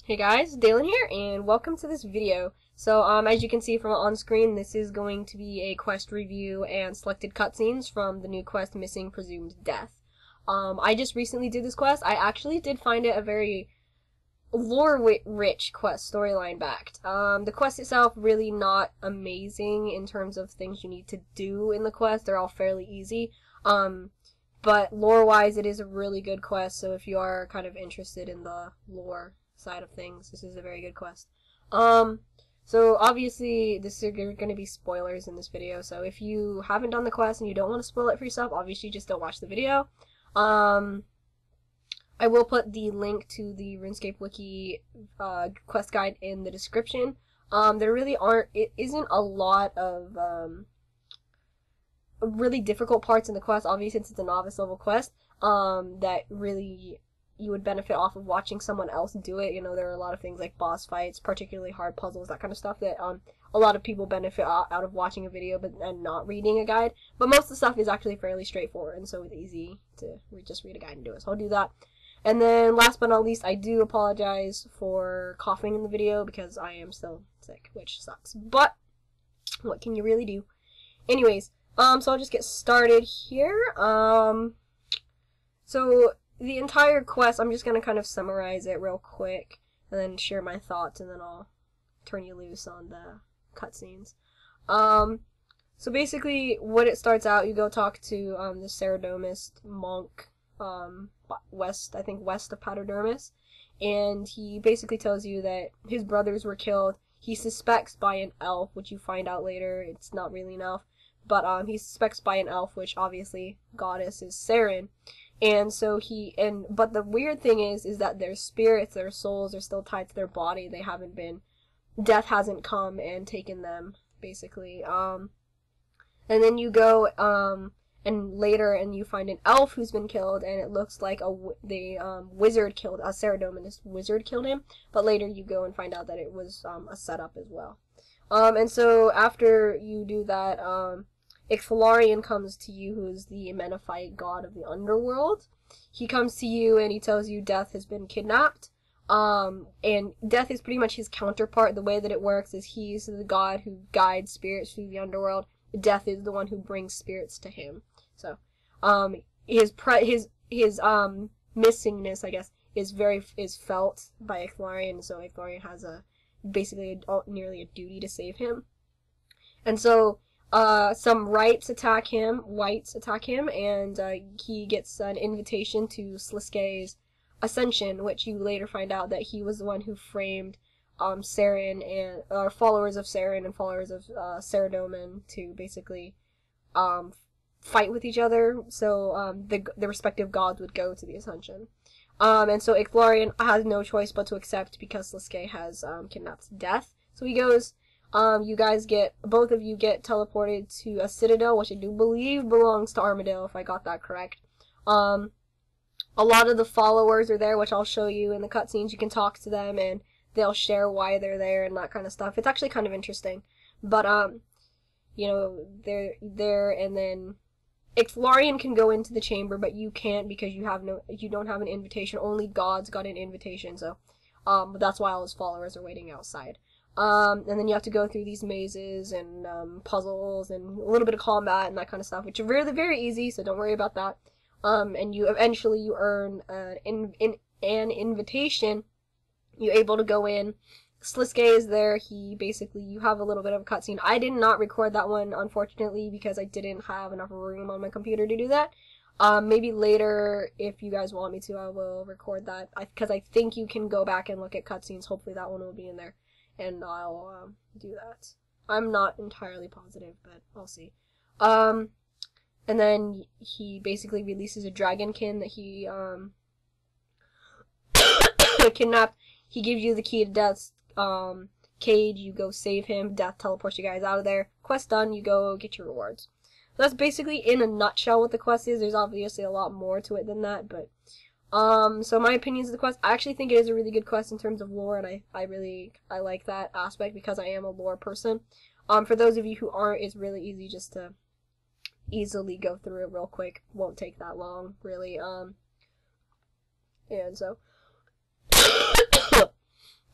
Hey guys, Dayln here, and welcome to this video. So, as you can see from on screen, this is going to be a quest review and selected cutscenes from the new quest, Missing Presumed Death. I just recently did this quest. I actually did find it a very lore-rich quest, storyline-backed. The quest itself really not amazing in terms of things you need to do in the quest. They're all fairly easy. But lore-wise, it is a really good quest, so if you are kind of interested in the lore side of things, this is a very good quest. So obviously there are going to be spoilers in this video, so if you haven't done the quest and you don't want to spoil it for yourself, obviously just don't watch the video. I will put the link to the RuneScape wiki quest guide in the description. There really isn't a lot of really difficult parts in the quest, obviously since it's a novice level quest, that really you would benefit off of watching someone else do it. You know, there are a lot of things like boss fights, particularly hard puzzles, that kind of stuff that a lot of people benefit out of watching a video and not reading a guide. But most of the stuff is actually fairly straightforward, and so it's easy to just read a guide and do it. So I'll do that. And then last but not least, I do apologize for coughing in the video because I am still sick, which sucks. But what can you really do? Anyways, so I'll just get started here. So the entire quest, I'm just going to kind of summarize it real quick and then share my thoughts, and then I'll turn you loose on the cutscenes. So basically, what it starts out, you go talk to the Ceredomist monk, west of Paterdermis, and he basically tells you that his brothers were killed. He suspects by an elf, which you find out later, it's not really an elf, but he suspects by an elf, which obviously goddess is Seren. And so but the weird thing is that their spirits, their souls are still tied to their body. They haven't been, death hasn't come and taken them, basically. And then you go, and later, and you find an elf who's been killed, and it looks like wizard killed, a Ceredominist wizard killed him, but later you go and find out that it was, a setup as well. And so after you do that, Ixfalarian comes to you, who is the Amenaphite god of the underworld. He comes to you and he tells you Death has been kidnapped. And Death is pretty much his counterpart. The way that it works is he's the god who guides spirits through the underworld. Death is the one who brings spirits to him. So, his missingness, I guess, is felt by Ixfalarian. So Ixfalarian has basically nearly a duty to save him. And so some whites attack him, and he gets an invitation to Sliskay's ascension, which you later find out that he was the one who framed Seren and followers of Seren and followers of Ceredomin to basically fight with each other. So the respective gods would go to the ascension. And so Ixfalarian has no choice but to accept because Sliskay has kidnapped Death. So he goes. Both of you get teleported to a citadel, which I do believe belongs to Armadale, if I got that correct. A lot of the followers are there, which I'll show you in the cutscenes. You can talk to them, and they'll share why they're there and that kind of stuff. It's actually kind of interesting. But, you know, they're there, and then Ixfalarian can go into the chamber, but you can't because you don't have an invitation. Only gods got an invitation, so, but that's why all his followers are waiting outside. And then you have to go through these mazes and puzzles and a little bit of combat and that kind of stuff, which are really very easy, so don't worry about that. And you eventually earn an invitation. You're able to go in. Sliskay is there. You have a little bit of a cutscene. I did not record that one, unfortunately, because I didn't have enough room on my computer to do that. Maybe later, if you guys want me to, I will record that, because I think you can go back and look at cutscenes. Hopefully that one will be in there. And I'll do that. I'm not entirely positive, but I'll see. And then he basically releases a dragonkin that he kidnapped. He gives you the key to Death's cage. You go save him. Death teleports you guys out of there. Quest done. You go get your rewards. So that's basically in a nutshell what the quest is. There's obviously a lot more to it than that, but so my opinions of the quest, I actually think it is a really good quest in terms of lore, and I like that aspect because I am a lore person. For those of you who aren't, it's really easy just to easily go through it real quick. Won't take that long, really. And so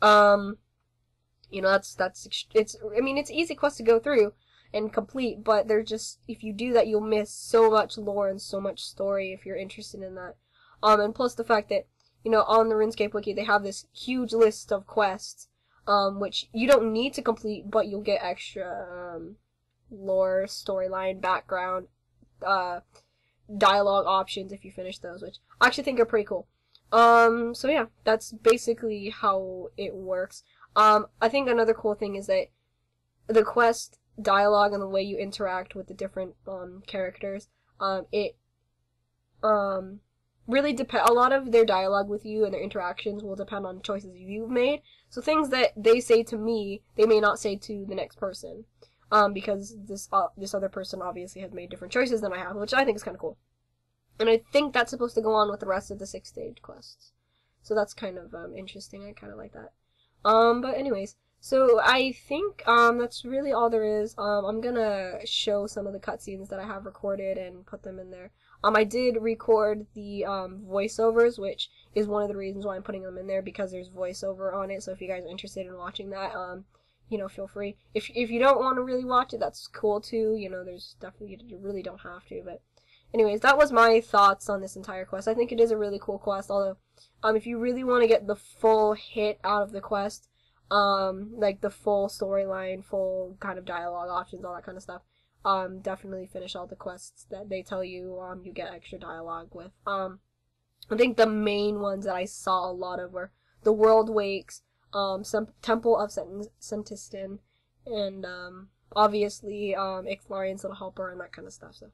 You know, it's, I mean, it's easy quest to go through and complete, but they're just, if you do that, you'll miss so much lore and so much story if you're interested in that. And plus the fact that, you know, on the RuneScape wiki, they have this huge list of quests, which you don't need to complete, but you'll get extra, lore, storyline, background, dialogue options if you finish those, which I actually think are pretty cool. So yeah, that's basically how it works. I think another cool thing is that the quest dialogue and the way you interact with the different, characters, it, really depend, a lot of their dialogue with you and their interactions will depend on choices you've made. So things that they say to me, they may not say to the next person. Because this other person obviously has made different choices than I have, which I think is kind of cool. And I think that's supposed to go on with the rest of the 6 stage quests. So that's kind of, interesting. I kind of like that. But anyways, so I think, that's really all there is. I'm gonna show some of the cutscenes that I have recorded and put them in there. I did record the, voiceovers, which is one of the reasons why I'm putting them in there, because there's voiceover on it, so if you guys are interested in watching that, you know, feel free. If you don't want to really watch it, that's cool too. You know, there's definitely, you really don't have to. But anyways, that was my thoughts on this entire quest. I think it is a really cool quest. Although, if you really want to get the full hit out of the quest, like the full storyline, full kind of dialogue options, all that kind of stuff, definitely finish all the quests that they tell you you get extra dialogue with. I think the main ones that I saw a lot of were the World Wakes, some Temple of Sentistin, and obviously Ixlarian's Little Helper and that kind of stuff. So,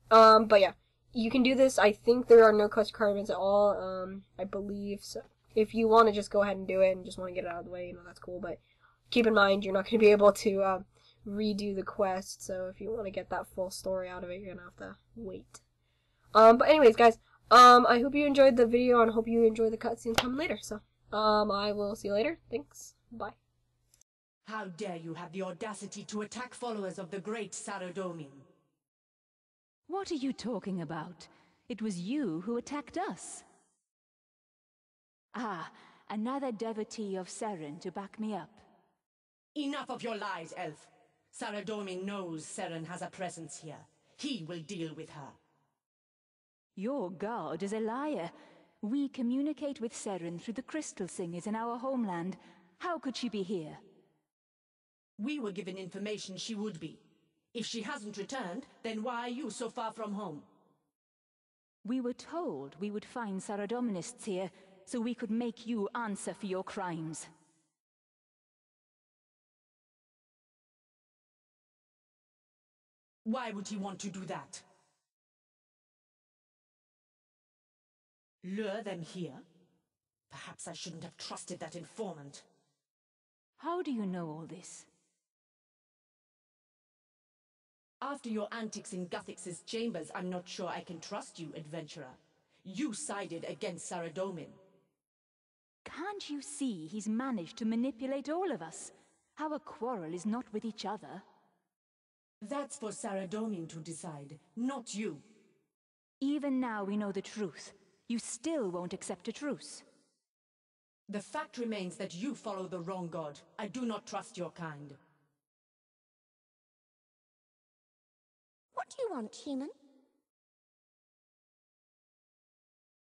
but yeah, you can do this. I think there are no quest requirements at all. I believe so. If you want to just go ahead and do it and just want to get it out of the way, you know, that's cool. But keep in mind, you're not going to be able to redo the quest. So if you want to get that full story out of it, you're gonna have to wait. But anyways, guys, I hope you enjoyed the video and I hope you enjoy the cutscenes coming later. So. I will see you later. Thanks. Bye. How dare you have the audacity to attack followers of the great Saradomin? What are you talking about? It was you who attacked us. Ah, another devotee of Seren to back me up. Enough of your lies, elf. Saradomin knows Seren has a presence here. He will deal with her. Your god is a liar. We communicate with Seren through the crystal singers in our homeland. How could she be here? We were given information she would be. If she hasn't returned, then why are you so far from home? We were told we would find Saradominists here, so we could make you answer for your crimes. Why would he want to do that? Lure them here? Perhaps I shouldn't have trusted that informant. How do you know all this? After your antics in Guthix's chambers, I'm not sure I can trust you, adventurer. You sided against Saradomin. Can't you see he's managed to manipulate all of us? Our quarrel is not with each other. That's for Saradomin to decide, not you. Even now we know the truth. You still won't accept a truce. The fact remains that you follow the wrong god. I do not trust your kind. What do you want, human?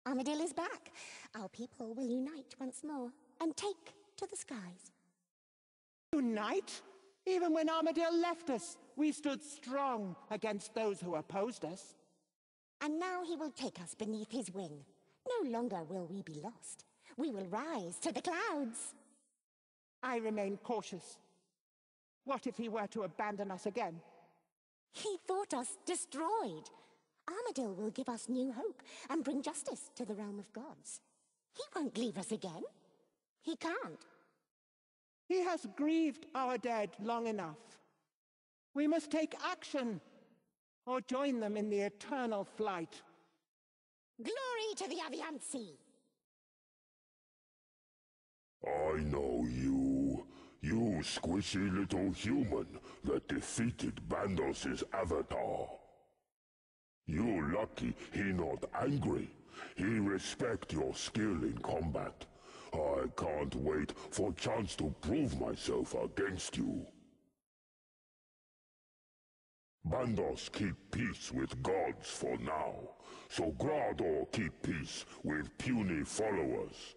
Armadillo is back. Our people will unite once more and take to the skies. Unite? Even when Armadillo left us, we stood strong against those who opposed us. And now he will take us beneath his wing. No longer will we be lost. We will rise to the clouds. I remain cautious. What if he were to abandon us again? He thought us destroyed. Armadillo will give us new hope and bring justice to the realm of gods. He won't leave us again. He can't. He has grieved our dead long enough. We must take action, or join them in the eternal flight. Glory to the Aviancy! I know you. You squishy little human that defeated Bandos' avatar. You lucky he not angry. He respect your skill in combat. I can't wait for a chance to prove myself against you. Bandos keep peace with gods for now, so Grador keep peace with puny followers.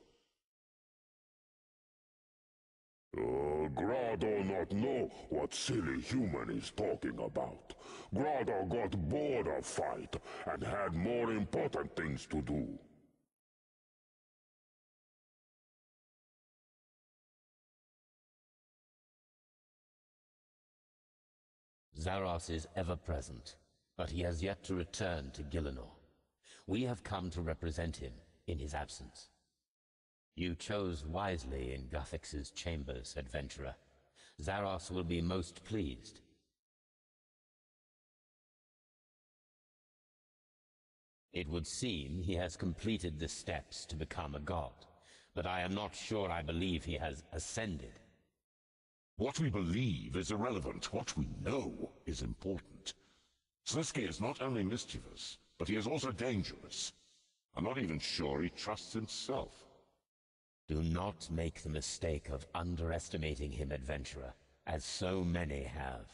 Grador not know what silly human is talking about. Grador got bored of fight and had more important things to do. Zaros is ever present, but he has yet to return to Gielinor. We have come to represent him in his absence. You chose wisely in Guthix's chambers, adventurer. Zaros will be most pleased. It would seem he has completed the steps to become a god, but I am not sure I believe he has ascended. What we believe is irrelevant. What we know is important. Sliske is not only mischievous, but he is also dangerous. I'm not even sure he trusts himself. Do not make the mistake of underestimating him, adventurer, as so many have.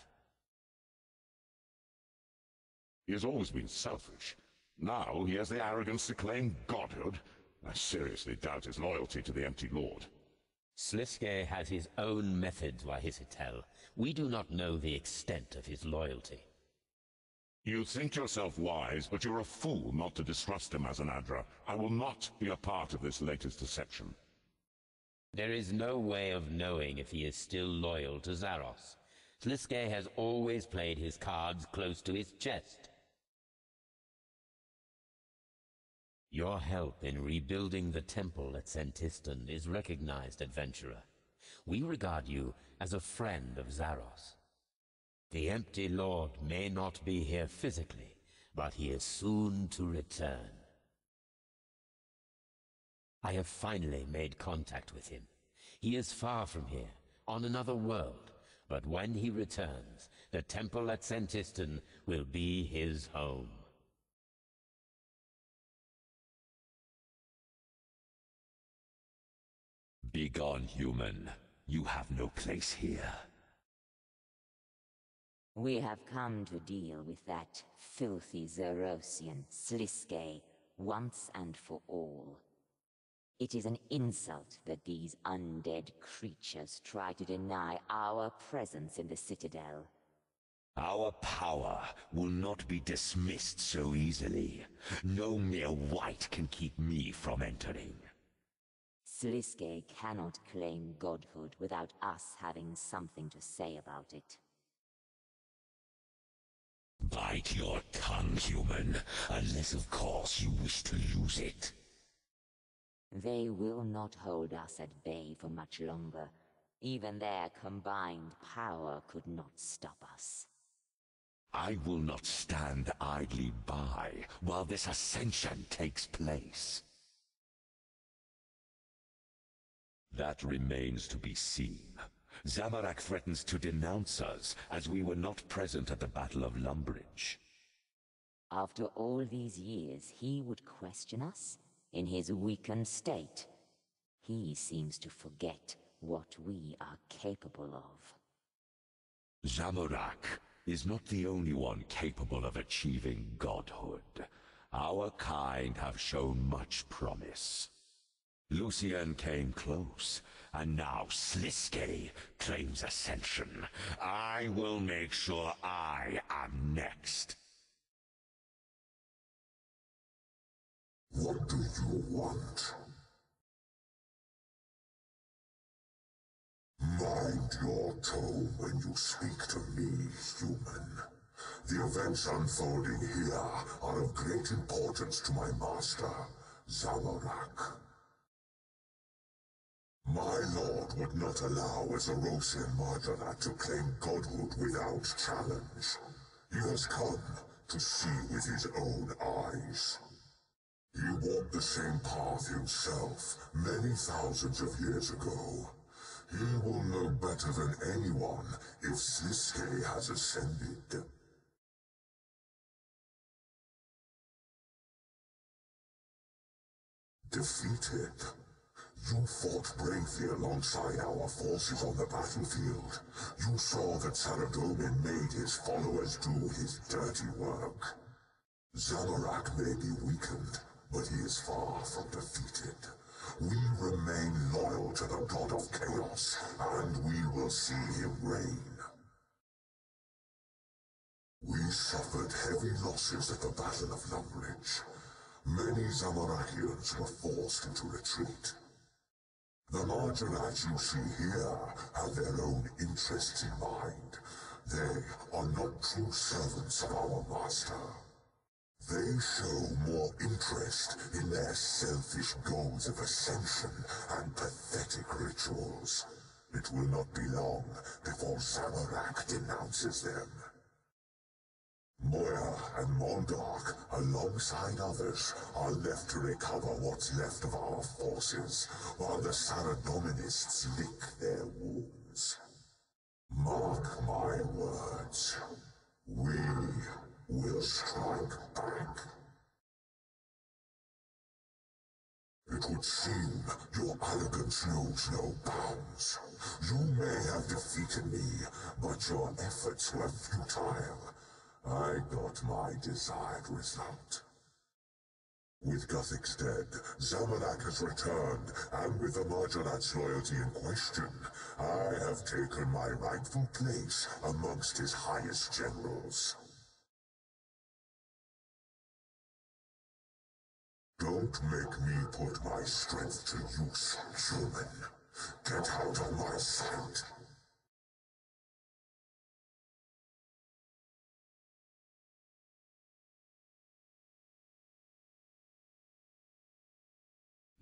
He has always been selfish. Now he has the arrogance to claim godhood. I seriously doubt his loyalty to the Empty Lord. Sliske has his own methods, Wahisitel. We do not know the extent of his loyalty. You think yourself wise, but you're a fool not to distrust him as an Adra. I will not be a part of this latest deception. There is no way of knowing if he is still loyal to Zaros. Sliske has always played his cards close to his chest. Your help in rebuilding the temple at Sentistan is recognized, adventurer. We regard you as a friend of Zaros. The Empty Lord may not be here physically, but he is soon to return. I have finally made contact with him. He is far from here, on another world, but when he returns, the temple at Sentistan will be his home. Begone, human. You have no place here. We have come to deal with that filthy Zerosian Sliske once and for all. It is an insult that these undead creatures try to deny our presence in the Citadel. Our power will not be dismissed so easily. No mere white can keep me from entering. Sliske cannot claim godhood without us having something to say about it. Bite your tongue, human, unless of course you wish to lose it. They will not hold us at bay for much longer. Even their combined power could not stop us. I will not stand idly by while this ascension takes place. That remains to be seen. Zamorak threatens to denounce us as we were not present at the Battle of Lumbridge. After all these years, he would question us in his weakened state. He seems to forget what we are capable of. Zamorak is not the only one capable of achieving godhood. Our kind have shown much promise. Lucian came close, and now Sliske claims ascension. I will make sure I am next. What do you want? Mind your tone when you speak to me, human. The events unfolding here are of great importance to my master, Zamorak. My lord would not allow a Zerosian Marjana to claim godhood without challenge. He has come to see with his own eyes. He walked the same path himself many thousands of years ago. He will know better than anyone if Sliske has ascended. Defeated? You fought bravely alongside our forces on the battlefield. You saw that Saradomin made his followers do his dirty work. Zamorak may be weakened, but he is far from defeated. We remain loyal to the God of Chaos, and we will see him reign. We suffered heavy losses at the Battle of Lumbridge. Many Zamorakians were forced into retreat. The Marjorats you see here have their own interests in mind. They are not true servants of our master. They show more interest in their selfish goals of ascension and pathetic rituals. It will not be long before Zamorak denounces them. Moya and Mondark, alongside others, are left to recover what's left of our forces, while the Saradominists lick their wounds. Mark my words. We will strike back. It would seem your arrogance knows no bounds. You may have defeated me, but your efforts were futile. I got my desired result. With Guthix dead, Zamorak has returned, and with the Marjorat's loyalty in question, I have taken my rightful place amongst his highest generals. Don't make me put my strength to use, human. Get out of my sight.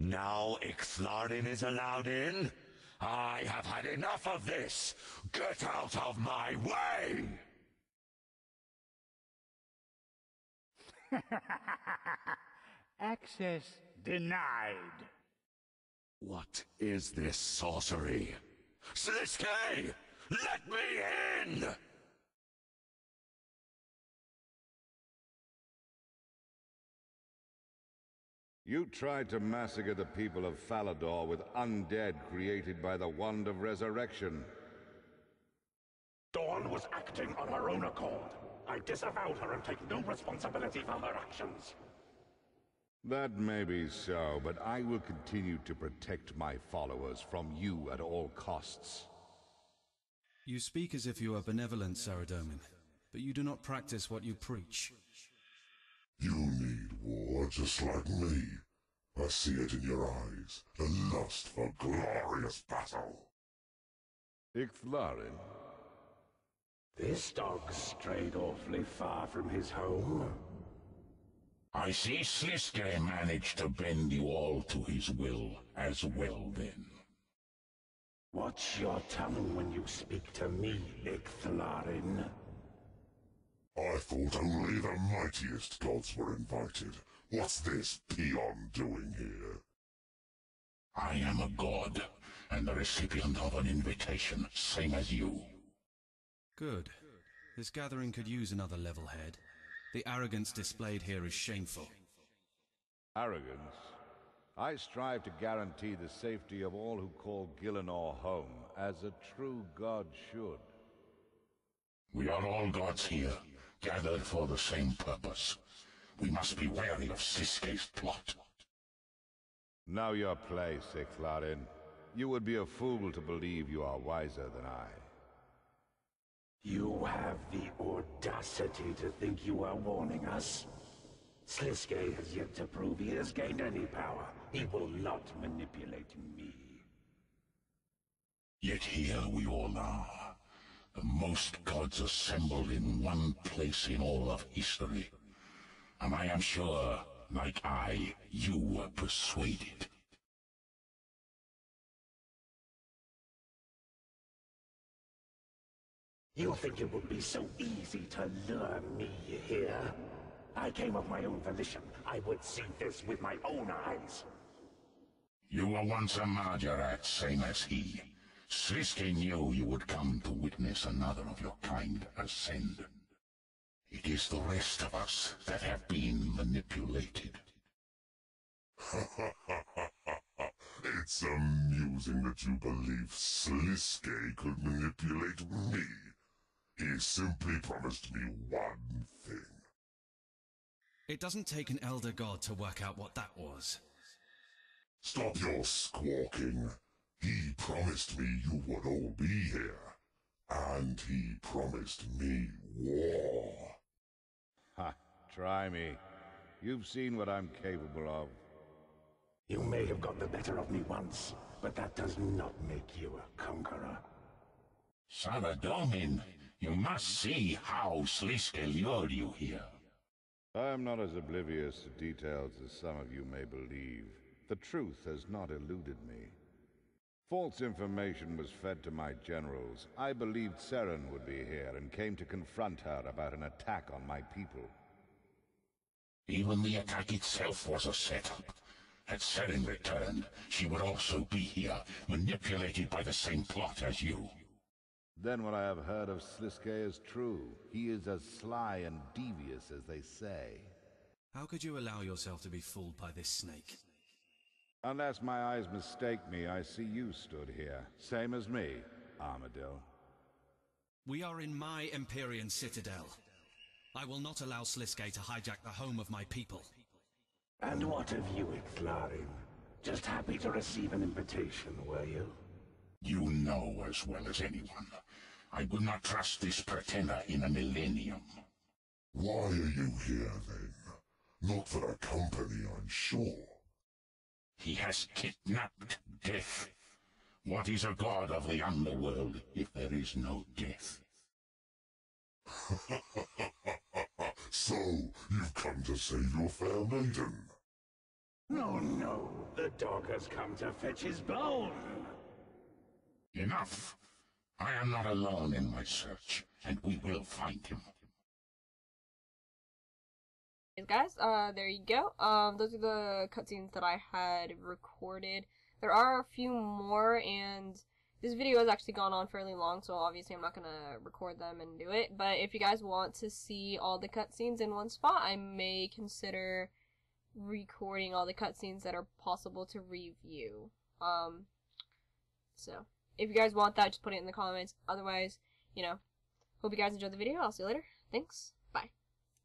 Now Ixthlarin is allowed in? I have had enough of this! Get out of my way! Access denied. What is this sorcery? Sliske! Let me in! You tried to massacre the people of Falador with undead created by the Wand of Resurrection. Dawn was acting on her own accord. I disavowed her and take no responsibility for her actions. That may be so, but I will continue to protect my followers from you at all costs. You speak as if you are benevolent, Saradomin, but you do not practice what you preach. You need war just like me. I see it in your eyes, the lust for glorious battle. Ixthlarin? This dog strayed awfully far from his home. I see Sliske managed to bend you all to his will as well then. Watch your tongue when you speak to me, Ixthlarin. I thought only the mightiest gods were invited. What's this peon doing here? I am a god, and the recipient of an invitation, same as you. Good. This gathering could use another level head. The arrogance displayed here is shameful. Arrogance? I strive to guarantee the safety of all who call Gielinor home, as a true god should. We are all gods here, gathered for the same purpose. We must be wary of Sliske's plot. Know your place, Ixthlarin. You would be a fool to believe you are wiser than I. You have the audacity to think you are warning us? Sliske has yet to prove he has gained any power. He will not manipulate me. Yet here we all are. The most gods assembled in one place in all of history. And I am sure, like I, you were persuaded. You think it would be so easy to lure me here? I came of my own volition. I would see this with my own eyes. You were once a Marjorat, same as he. Sliske knew you would come to witness another of your kind ascend. It is the rest of us that have been manipulated. It's amusing that you believe Sliske could manipulate me. He simply promised me one thing. It doesn't take an elder god to work out what that was. Stop your squawking. He promised me you would all be here. And he promised me war. Ha, try me. You've seen what I'm capable of. You may have got the better of me once, but that does not make you a conqueror. Saradomin, you must see how Sliske lured you here. I am not as oblivious to details as some of you may believe. The truth has not eluded me. False information was fed to my generals. I believed Seren would be here and came to confront her about an attack on my people. Even the attack itself was a setup. Had Seren returned, she would also be here, manipulated by the same plot as you. Then what I have heard of Sliske is true. He is as sly and devious as they say. How could you allow yourself to be fooled by this snake? Unless my eyes mistake me, I see you stood here. Same as me, Armadillo. We are in my Empyrean citadel. I will not allow Sliske to hijack the home of my people. And what of you, Ixlarin? Just happy to receive an invitation, were you? You know as well as anyone. I would not trust this pretender in a millennium. Why are you here, then? Not for a company, I'm sure. He has kidnapped death. What is a god of the underworld if there is no death? So, you've come to save your fair maiden? No, no. The dog has come to fetch his bone. Enough. I am not alone in my search, and we will find him. Guys, there you go. Those are the cutscenes that I had recorded. There are a few more, and this video has actually gone on fairly long, so obviously I'm not gonna record them and do it. But if you guys want to see all the cutscenes in one spot, I may consider recording all the cutscenes that are possible to review. So if you guys want that, just put it in the comments. Otherwise, you know, hope you guys enjoyed the video. I'll see you later. Thanks. Bye.